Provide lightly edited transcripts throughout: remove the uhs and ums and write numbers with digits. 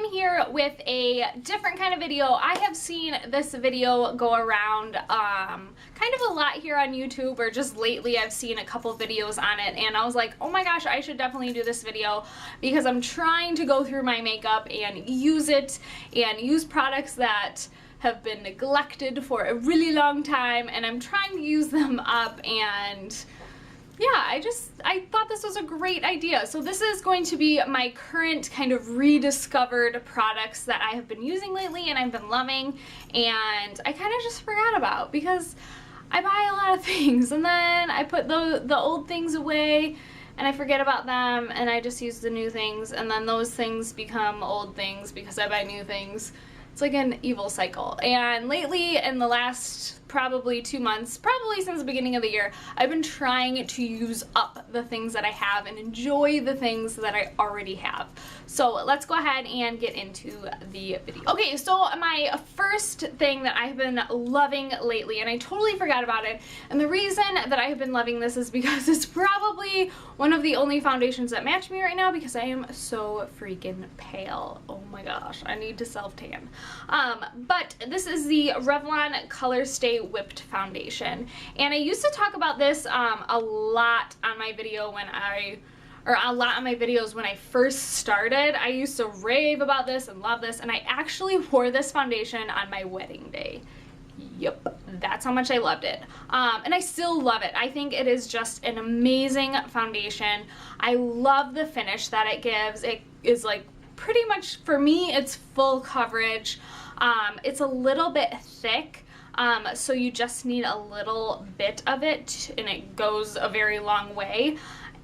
am here with a different kind of video. I have seen this video go around kind of a lot here on YouTube, or just lately I've seen a couple videos on it, and I was like, oh my gosh, I should definitely do this video because I'm trying to go through my makeup and use it and use products that have been neglected for a really long time, and I'm trying to use them up. And yeah, I thought this was a great idea. So this is going to be my current kind of rediscovered products that I have been using lately and I've been loving, and I kind of just forgot about because I buy a lot of things and then I put the old things away and I forget about them and I just use the new things, and then those things become old things because I buy new things. It's like an evil cycle. And lately, in the last probably 2 months, probably since the beginning of the year, I've been trying to use up the things that I have and enjoy the things that I already have. So let's go ahead and get into the video. Okay, so my first thing that I've been loving lately, and I totally forgot about it, and the reason that I have been loving this is because it's probably one of the only foundations that match me right now because I am so freaking pale. Oh my gosh, I need to self-tan. But this is the Revlon Color Stay Whipped Foundation, and I used to talk about this a lot on my video a lot on my videos when I first started. I used to rave about this and love this, and I actually wore this foundation on my wedding day. Yep, that's how much I loved it. And I still love it. I think it is just an amazing foundation. I love the finish that it gives. It is like pretty much, for me, it's full coverage. It's a little bit thick, so you just need a little bit of it and it goes a very long way.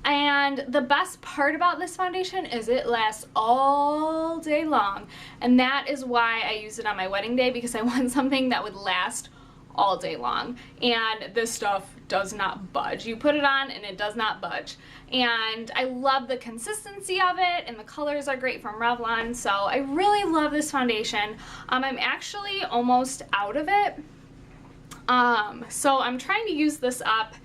And the best part about this foundation is it lasts all day long, and that is why I use it on my wedding day, because I want something that would last all day long. And this stuff does not budge. You put it on and it does not budge. And I love the consistency of it, and the colors are great from Revlon, so I really love this foundation. I'm actually almost out of it, so I'm trying to use this up.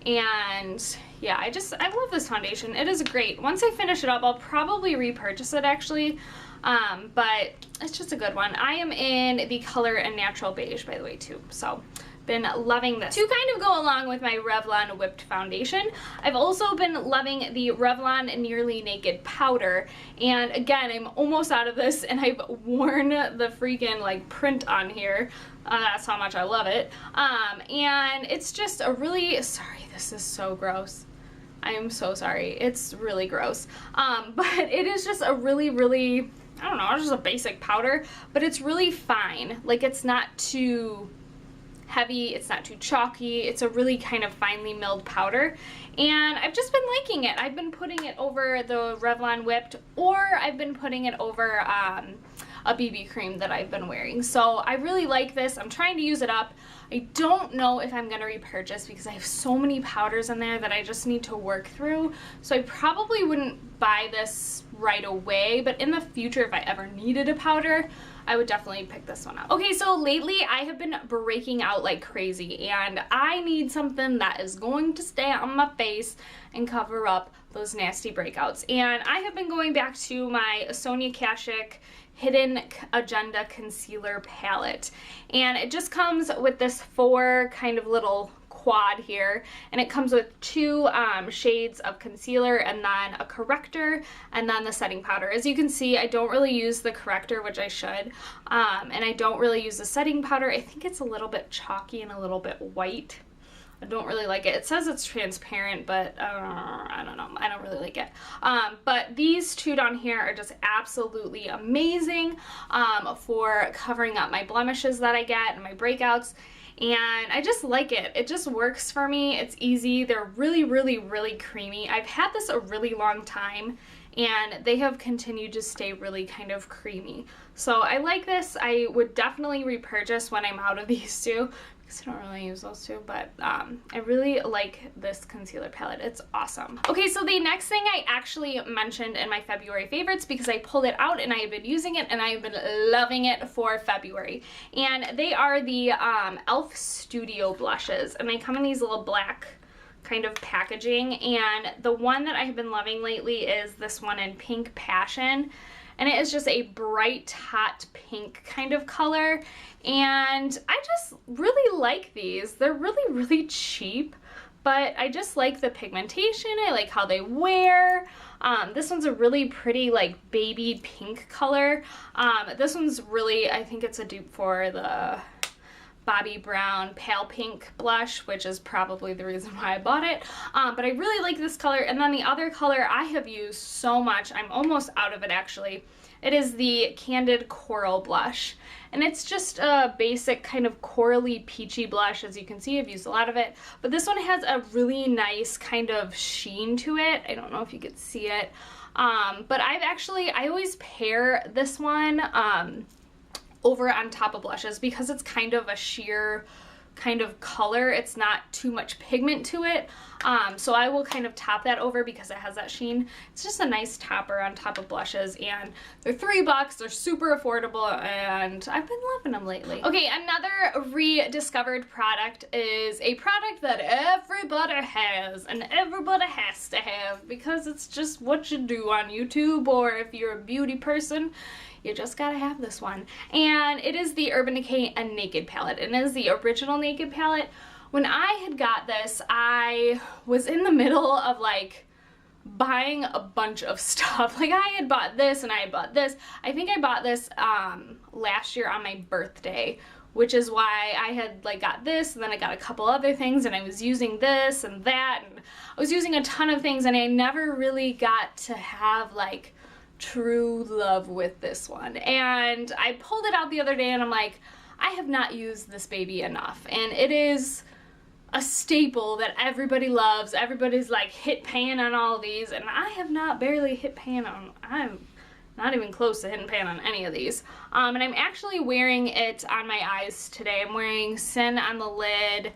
And yeah, I love this foundation. It is great. Once I finish it up, I'll probably repurchase it actually, but it's just a good one. I am in the color and natural beige, by the way, too, so been loving this. To kind of go along with my Revlon Whipped Foundation, I've also been loving the Revlon Nearly Naked Powder, and again, I'm almost out of this, and I've worn the freaking like print on here. That's how much I love it. And it's just a really, sorry, this is so gross. I am so sorry. It's really gross. But it is just a really, really, I don't know, it's just a basic powder, but it's really fine. Like, it's not too heavy, it's not too chalky, it's a really kind of finely milled powder, and I've just been liking it. I've been putting it over the Revlon Whipped, or I've been putting it over a BB cream that I've been wearing. So I really like this. I'm trying to use it up. I don't know if I'm going to repurchase because I have so many powders in there that I just need to work through. So I probably wouldn't buy this right away, but in the future, if I ever needed a powder, I would definitely pick this one up. Okay, so lately I have been breaking out like crazy, and I need something that is going to stay on my face and cover up those nasty breakouts. And I have been going back to my Sonia Kashuk Hidden Agenda Concealer Palette, and it just comes with this 4 kind of little quad here, and it comes with 2 shades of concealer, and then a corrector, and then the setting powder. As you can see, I don't really use the corrector, which I should, and I don't really use the setting powder. I think it's a little bit chalky and a little bit white. I don't really like it. It says it's transparent, but I don't know. I don't really like it. But these 2 down here are just absolutely amazing for covering up my blemishes that I get and my breakouts. And I just like it. It just works for me. It's easy. They're really, really, really creamy. I've had this a really long time, and they have continued to stay really kind of creamy. So I like this. I would definitely repurchase when I'm out of these 2. I don't really use those 2, but I really like this concealer palette. It's awesome. Okay, so the next thing I actually mentioned in my February favorites, because I pulled it out and I have been using it and I have been loving it for February, and they are the e.l.f. Studio blushes, and they come in these little black kind of packaging, and the one that I have been loving lately is this one in Pink Passion. and it is just a bright hot pink kind of color, and I just really like these. They're really cheap, but I just like the pigmentation. I like how they wear. This one's a really pretty like baby pink color. This one's really, I think it's a dupe for the Bobbi Brown Pale Pink blush, which is probably the reason why I bought it. But I really like this color. And then the other color I have used so much, I'm almost out of it actually. It is the Candid Coral blush. And it's just a basic kind of corally peachy blush. As you can see, I've used a lot of it. But this one has a really nice kind of sheen to it. I don't know if you could see it. But I always pair this one over on top of blushes because it's kind of a sheer kind of color. It's not too much pigment to it. So I will kind of top that over because it has that sheen. It's just a nice topper on top of blushes, and they're $3. They're super affordable, and I've been loving them lately. Okay, another rediscovered product is a product that everybody has and everybody has to have because it's just what you do on YouTube, or if you're a beauty person, you just gotta have this one. And it is the Urban Decay Naked palette. And it is the original Naked palette. When I had got this, I was in the middle of like buying a bunch of stuff. Like I had bought this and I had bought this. I think I bought this last year on my birthday, which is why I had like got this, and then I got a couple other things, and I was using this and that, and I was using a ton of things, and I never really got to have like true love with this one. And I pulled it out the other day and I'm like, I have not used this baby enough, and it is a staple that everybody loves. Everybody's like hit pan on all of these, and I have not barely hit pan on, I'm not even close to hitting pan on any of these. And I'm actually wearing it on my eyes today. I'm wearing Sin on the lid,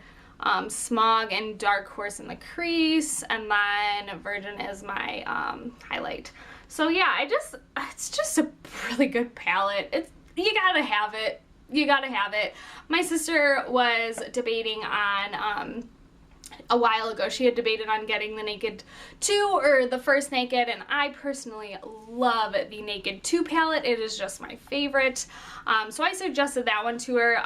Smog and Dark Horse in the crease, and then Virgin is my highlight. So yeah, it's just a really good palette. You gotta have it. You gotta have it. My sister was debating on, a while ago, she had debated on getting the Naked 2 or the first Naked, and I personally love the Naked 2 palette. It is just my favorite. So I suggested that one to her,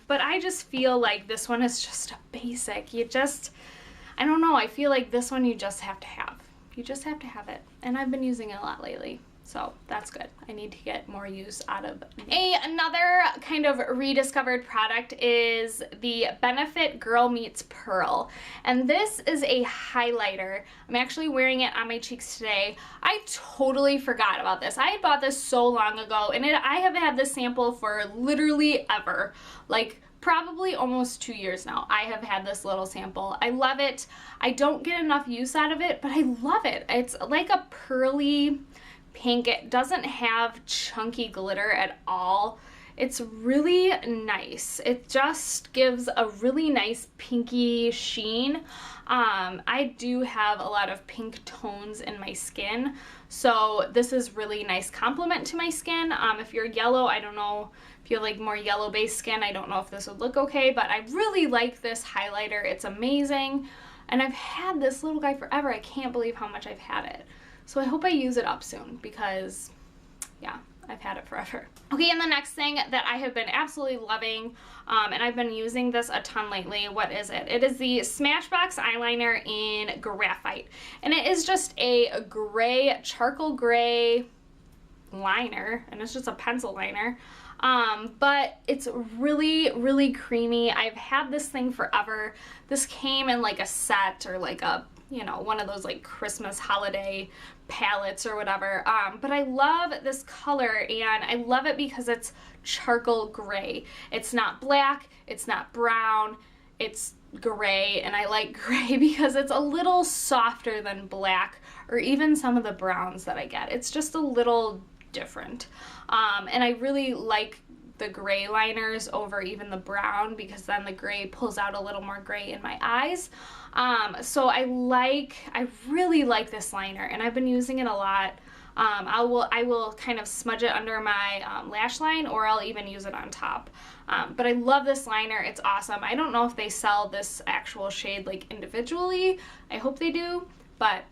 but I just feel like this one is just a basic. I don't know, I feel like this one you just have to have. You just have to have it, and I've been using it a lot lately. So that's good. I need to get more use out of it. Another kind of rediscovered product is the Benefit Girl Meets Pearl. And this is a highlighter. I'm actually wearing it on my cheeks today. I totally forgot about this. I had bought this so long ago, and I have had this sample for literally ever. Like probably almost 2 years now. I have had this little sample. I love it. I don't get enough use out of it, but I love it. It's like a pearly pink. It doesn't have chunky glitter at all. It's really nice. It just gives a really nice pinky sheen. I do have a lot of pink tones in my skin, so this is really nice complement to my skin. If you're yellow, I don't know if you have like more yellow based skin, I don't know if this would look okay, but I really like this highlighter. It's amazing, and I've had this little guy forever. I can't believe how much I've had it. So I hope I use it up soon because, yeah, I've had it forever. Okay, and the next thing that I have been absolutely loving, and I've been using this a ton lately, what is it? It is the Smashbox eyeliner in Graphite. And it is just a gray, charcoal gray liner, and it's just a pencil liner. But it's really creamy. I've had this thing forever. This came in like a set or like a, you know, one of those like Christmas holiday palettes or whatever. But I love this color, and I love it because it's charcoal gray. It's not black, it's not brown, it's gray, and I like gray because it's a little softer than black or even some of the browns that I get. It's just a little different. And I really like the gray liners over even the brown because then the gray pulls out a little more gray in my eyes. So I really like this liner, and I've been using it a lot. I will kind of smudge it under my lash line, or I'll even use it on top. But I love this liner. It's awesome. I don't know if they sell this actual shade like individually. I hope they do. But,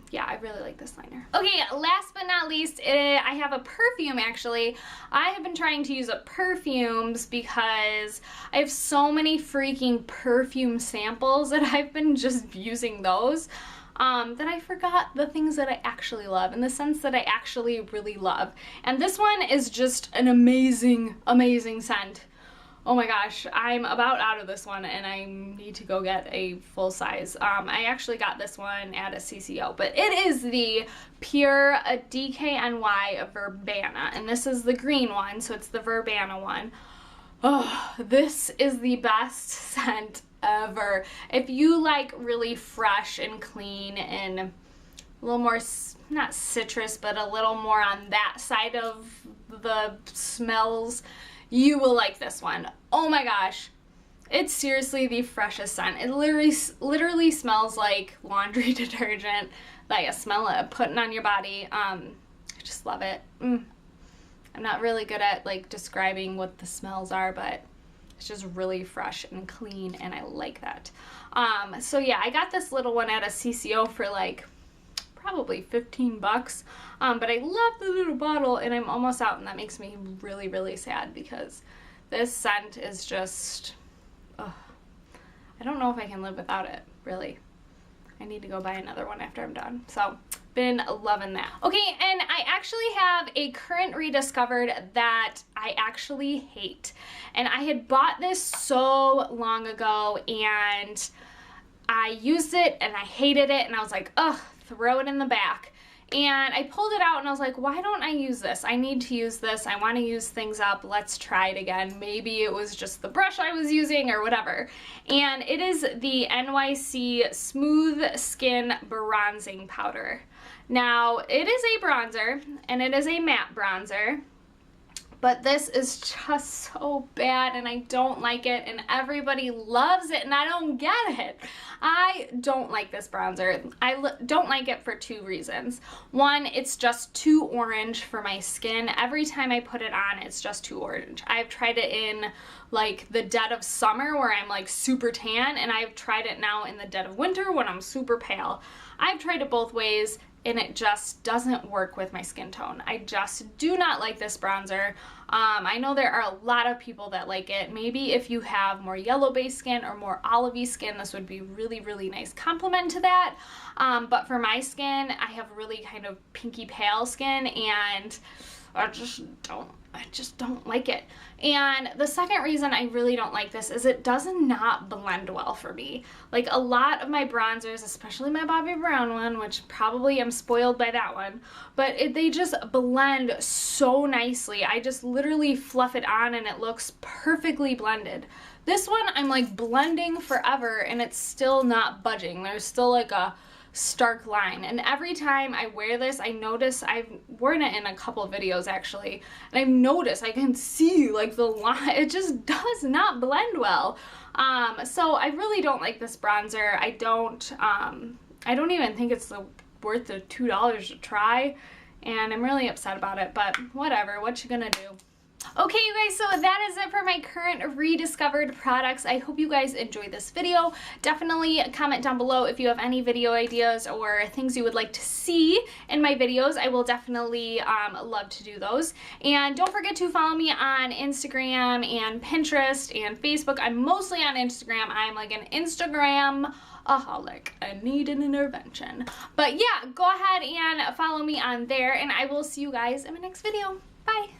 yeah, I really like this liner. Okay, last but not least, I have a perfume, actually. I have been trying to use perfumes because I have so many freaking perfume samples that I've been just using those. That I forgot the things that I actually love, in the sense that I actually really love. And this one is just an amazing, amazing scent. Oh my gosh, I'm about out of this one and I need to go get a full size. I actually got this one at a CCO, but it is the Pure DKNY Verbena, and this is the green one, so it's the Verbena one. Oh, this is the best scent ever. If you like really fresh and clean and a little more, not citrus, but a little more on that side of the smells, you will like this one. Oh my gosh. It's seriously the freshest scent. It literally smells like laundry detergent, like a smell of putting on your body. I just love it. I'm not really good at like describing what the smells are, but it's just really fresh and clean, and I like that. So yeah, I got this little one at a CCO for like probably 15 bucks. But I love the little bottle, and I'm almost out, and that makes me really, really sad because this scent is just, ugh. I don't know if I can live without it, really. I need to go buy another one after I'm done. So, been loving that. Okay, and I actually have a current rediscovered that I actually hate. And I had bought this so long ago, and I used it, and I hated it, and I was like, ugh, throw it in the back. And I pulled it out and I was like, why don't I use this? I need to use this. I want to use things up. Let's try it again. Maybe it was just the brush I was using or whatever. And it is the NYC Smooth Skin Bronzing Powder. Now, it is a bronzer, and it is a matte bronzer. But this is just so bad, and I don't like it, and everybody loves it, and I don't get it. I don't like this bronzer. I don't like it for two reasons. One, it's just too orange for my skin. Every time I put it on, it's just too orange. I've tried it in like the dead of summer where I'm like super tan, and I've tried it now in the dead of winter when I'm super pale. I've tried it both ways, and it just doesn't work with my skin tone. I just do not like this bronzer. I know there are a lot of people that like it. Maybe if you have more yellow-based skin or more olivey skin, this would be really, really nice complement to that. But for my skin, I have really kind of pinky pale skin, and I just don't like it. And the second reason I really don't like this is it does not blend well for me. Like a lot of my bronzers, especially my Bobbi Brown one, which probably I'm spoiled by that one, but they just blend so nicely. I just literally fluff it on and it looks perfectly blended. This one I'm like blending forever and it's still not budging. There's still like a stark line, and every time I wear this, I notice, I've worn it in a couple of videos actually, and I've noticed I can see like the line, it just does not blend well. So I really don't like this bronzer. I don't even think it's worth the $2 to try, and I'm really upset about it, but whatever, what you gonna do? Okay, you guys, so that is it for my current rediscovered products. I hope you guys enjoyed this video. Definitely comment down below if you have any video ideas or things you would like to see in my videos. I will definitely love to do those. And don't forget to follow me on Instagram and Pinterest and Facebook. I'm mostly on Instagram. I'm like an Instagram-aholic. I need an intervention. But yeah, go ahead and follow me on there, and I will see you guys in my next video. Bye!